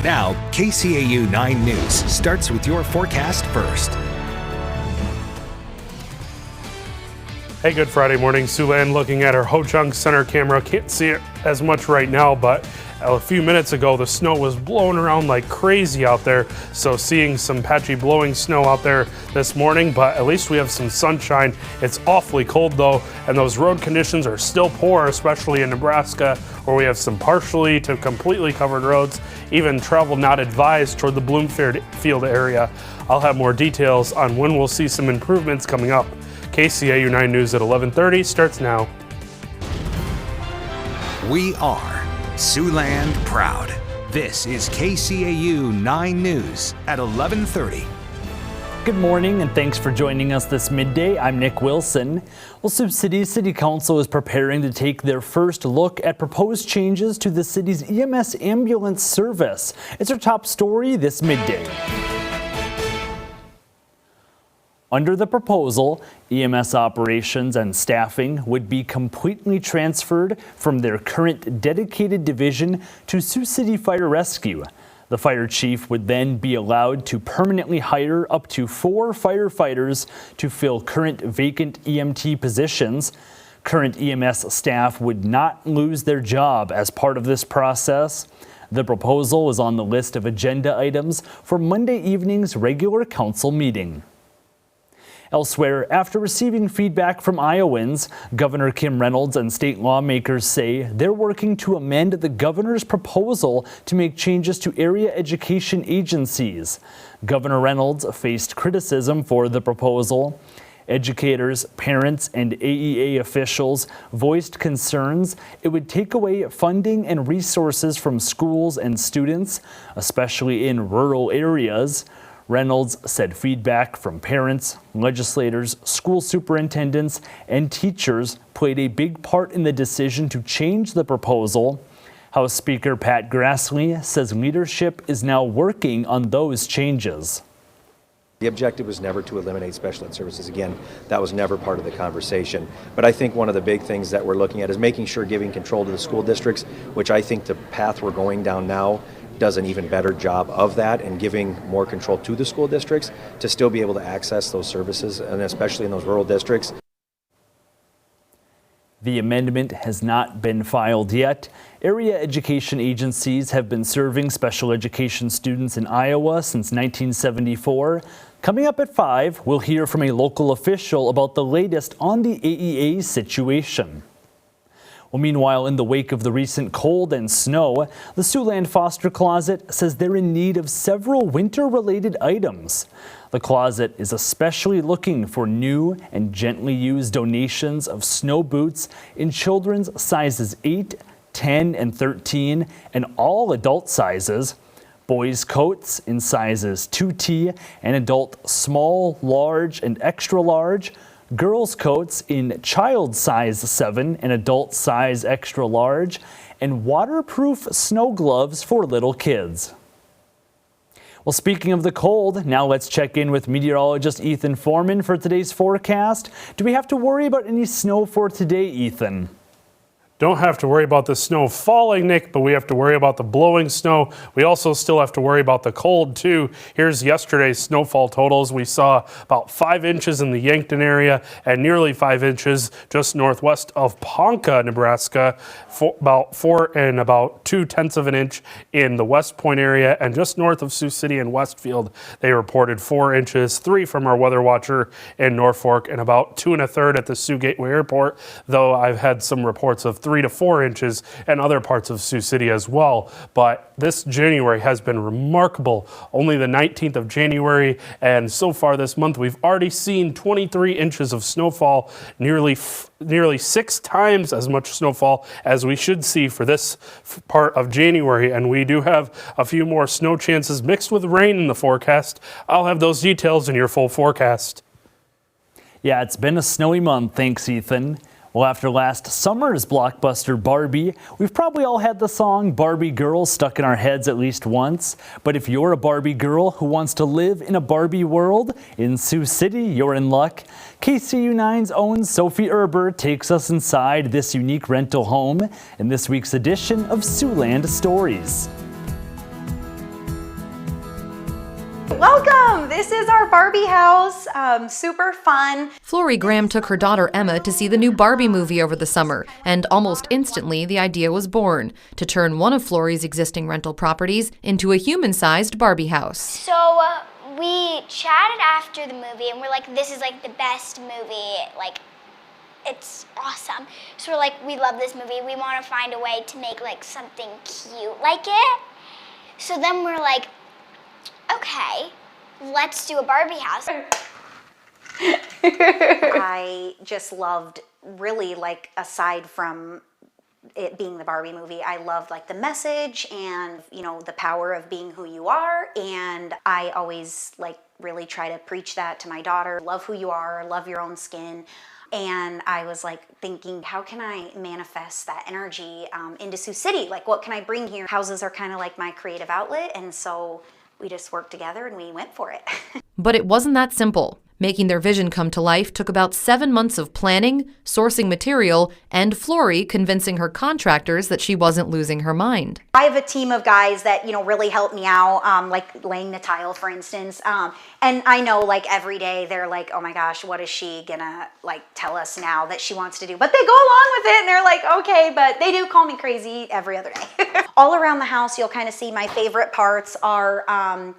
Now, KCAU 9 News starts with your forecast first. Hey, good Friday morning. Siouxland looking at our Ho-Chunk Center camera. Can't see it as much right now, but a few minutes ago, the snow was blowing around like crazy out there. So seeing some patchy blowing snow out there this morning, but at least we have some sunshine. It's awfully cold though, and those road conditions are still poor, especially in Nebraska, where we have some partially to completely covered roads. Even travel not advised toward the Bloomfield area. I'll have more details on when we'll see some improvements coming up. KCAU 9 News at 11:30 starts now. We are Siouxland proud. This is KCAU 9 News at 11:30. Good morning and thanks for joining us this midday. I'm Nick Wilson. Well, Sioux City City Council is preparing to take their first look at proposed changes to the city's EMS ambulance service. It's our top story this midday. Under the proposal, EMS operations and staffing would be completely transferred from their current dedicated division to Sioux City Fire Rescue. The fire chief would then be allowed to permanently hire up to 4 firefighters to fill current vacant EMT positions. Current EMS staff would not lose their job as part of this process. The proposal is on the list of agenda items for Monday evening's regular council meeting. Elsewhere, after receiving feedback from Iowans, Governor Kim Reynolds and state lawmakers say they're working to amend the governor's proposal to make changes to area education agencies. Governor Reynolds faced criticism for the proposal. Educators, parents, and AEA officials voiced concerns it would take away funding and resources from schools and students, especially in rural areas. Reynolds said feedback from parents, legislators, school superintendents, and teachers played a big part in the decision to change the proposal. House Speaker Pat Grassley says leadership is now working on those changes. The objective was never to eliminate special ed services. Again, that was never part of the conversation. But I think one of the big things that we're looking at is making sure giving control to the school districts, which I think the path we're going down now does an even better job of that, and giving more control to the school districts to still be able to access those services, and especially in those rural districts. The amendment has not been filed yet. Area education agencies have been serving special education students in Iowa since 1974. Coming up at 5, we'll hear from a local official about the latest on the AEA situation. Well, meanwhile, in the wake of the recent cold and snow, the Siouxland Foster Closet says they're in need of several winter-related items. The closet is especially looking for new and gently used donations of snow boots in children's sizes 8, 10, and 13, and all adult sizes. Boys' coats in sizes 2T and adult small, large, and extra large. Girls' coats in child size 7 and adult size extra large, and waterproof snow gloves for little kids. Well, speaking of the cold, now let's check in with meteorologist Ethan Foreman for today's forecast. Do we have to worry about any snow for today, Ethan? Don't have to worry about the snow falling, Nick, but we have to worry about the blowing snow. We also still have to worry about the cold, too. Here's yesterday's snowfall totals. We saw about 5 inches in the Yankton area and nearly 5 inches just northwest of Ponca, Nebraska, about 4 and about 2/10 of an inch in the West Point area, and just north of Sioux City and Westfield, they reported 4 inches, 3 from our weather watcher in Norfolk, and about 2 1/3 at the Sioux Gateway Airport, though I've had some reports of 3 to 4 inches in other parts of Sioux City as well. But this January has been remarkable. Only the 19th of January, and so far this month we've already seen 23 inches of snowfall, nearly 6 times as much snowfall as we should see for this part of January, and we do have a few more snow chances mixed with rain in the forecast. I'll have those details in your full forecast. Yeah, it's been a snowy month. Thanks, Ethan. Well, after last summer's blockbuster Barbie, we've probably all had the song Barbie Girl stuck in our heads at least once. But if you're a Barbie girl who wants to live in a Barbie world in Sioux City, you're in luck. KCAU-9's own Sophie Erber takes us inside this unique rental home in this week's edition of Siouxland Stories. Welcome! This is our Barbie house. Super fun. Flory Graham took her daughter Emma to see the new Barbie movie over the summer, and almost instantly the idea was born to turn one of Flory's existing rental properties into a human-sized Barbie house. So we chatted after the movie and we're like, this is like the best movie, like it's awesome. So we're like, we love this movie. We want to find a way to make like something cute like it. So then we're like, okay, let's do a Barbie house. I just loved, really, like, aside from it being the Barbie movie, I loved like the message and, you know, the power of being who you are. And I always like really try to preach that to my daughter. Love who you are, love your own skin. And I was like thinking, how can I manifest that energy into Sioux City? Like, what can I bring here? Houses are kind of like my creative outlet. And so we just worked together and we went for it. But it wasn't that simple. Making their vision come to life took about 7 months of planning, sourcing material, and Flory convincing her contractors that she wasn't losing her mind. I have a team of guys that, you know, really help me out, like laying the tile, for instance. And I know, like, every day they're like, oh my gosh, what is she gonna, like, tell us now that she wants to do? But they go along with it and they're like, okay, but they do call me crazy every other day. All around the house, you'll kind of see my favorite parts are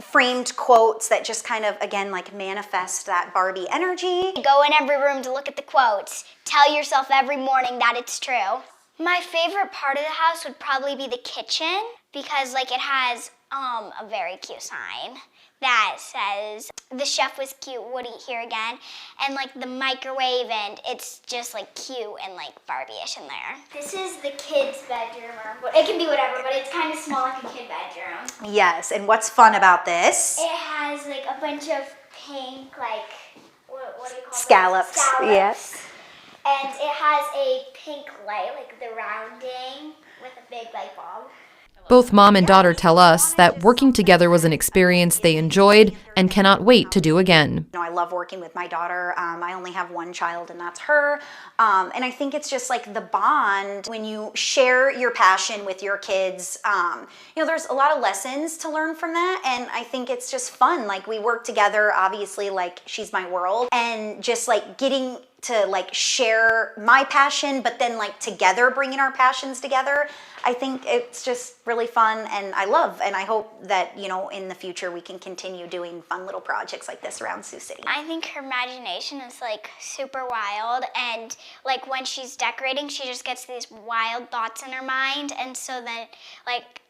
framed quotes that just kind of, again, like manifest that Barbie energy. Go in every room to look at the quotes. Tell yourself every morning that it's true. My favorite part of the house would probably be the kitchen because like it has a very cute sign that says the chef was cute, would eat here again, and like the microwave, and it's just like cute and like Barbie-ish in there. This is the kids' bedroom, or it can be whatever, but it's kind of small like a kid bedroom. Yes, and what's fun about this? It has like a bunch of pink, like, what do you call Scallops. Scallops. Yes. And it has a pink light, like the rounding, with a big light bulb. Both mom and daughter tell us that working together was an experience they enjoyed and cannot wait to do again. You know, I love working with my daughter. I only have one child and that's her. And I think it's just like the bond when you share your passion with your kids. You know, there's a lot of lessons to learn from that. And I think it's just fun. Like we work together, obviously, like she's my world, and just like getting to like share my passion, but then like together bringing our passions together. I think it's just really fun and I love, and I hope that, you know, in the future we can continue doing fun little projects like this around Sioux City. I think her imagination is like super wild, and like when she's decorating, she just gets these wild thoughts in her mind, and so then like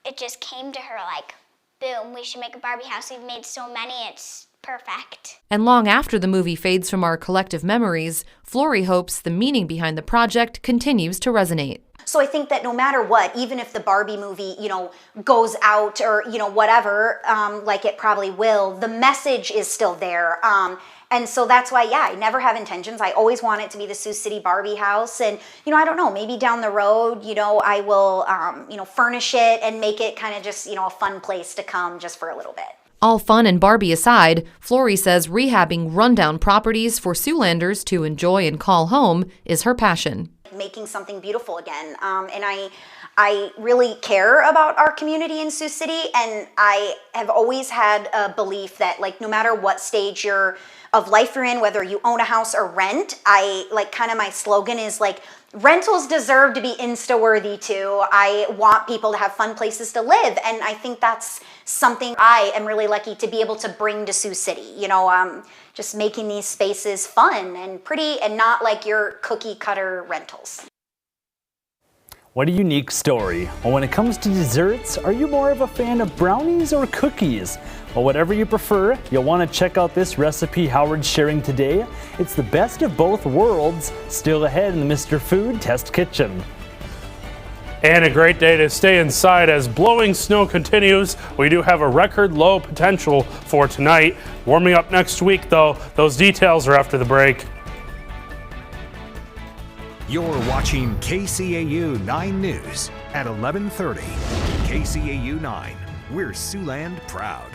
it just came to her like, boom, we should make a Barbie house. We've made so many, it's perfect. And long after the movie fades from our collective memories, Flory hopes the meaning behind the project continues to resonate. So I think that no matter what, even if the Barbie movie, you know, goes out or, you know, whatever, like it probably will, the message is still there. And so that's why, yeah, I never have intentions. I always want it to be the Sioux City Barbie house. And, you know, I don't know, maybe down the road, you know, I will, you know, furnish it and make it kind of just, you know, a fun place to come just for a little bit. All fun and Barbie aside, Flory says rehabbing rundown properties for Siouxlanders to enjoy and call home is her passion. Making something beautiful again. And I really care about our community in Sioux City, and I have always had a belief that like no matter what stage of life you're in, whether you own a house or rent, I like kind of my slogan is like rentals deserve to be Insta-worthy too. I want people to have fun places to live, and I think that's something I am really lucky to be able to bring to Sioux City. You know, just making these spaces fun and pretty and not like your cookie cutter rentals. What a unique story. Well, when it comes to desserts, are you more of a fan of brownies or cookies? Well, whatever you prefer, you'll want to check out this recipe Howard's sharing today. It's the best of both worlds, still ahead in the Mr. Food Test Kitchen. And a great day to stay inside as blowing snow continues. We do have a record low potential for tonight. Warming up next week, though. Those details are after the break. You're watching KCAU 9 News at 11:30. KCAU 9, we're Siouxland proud.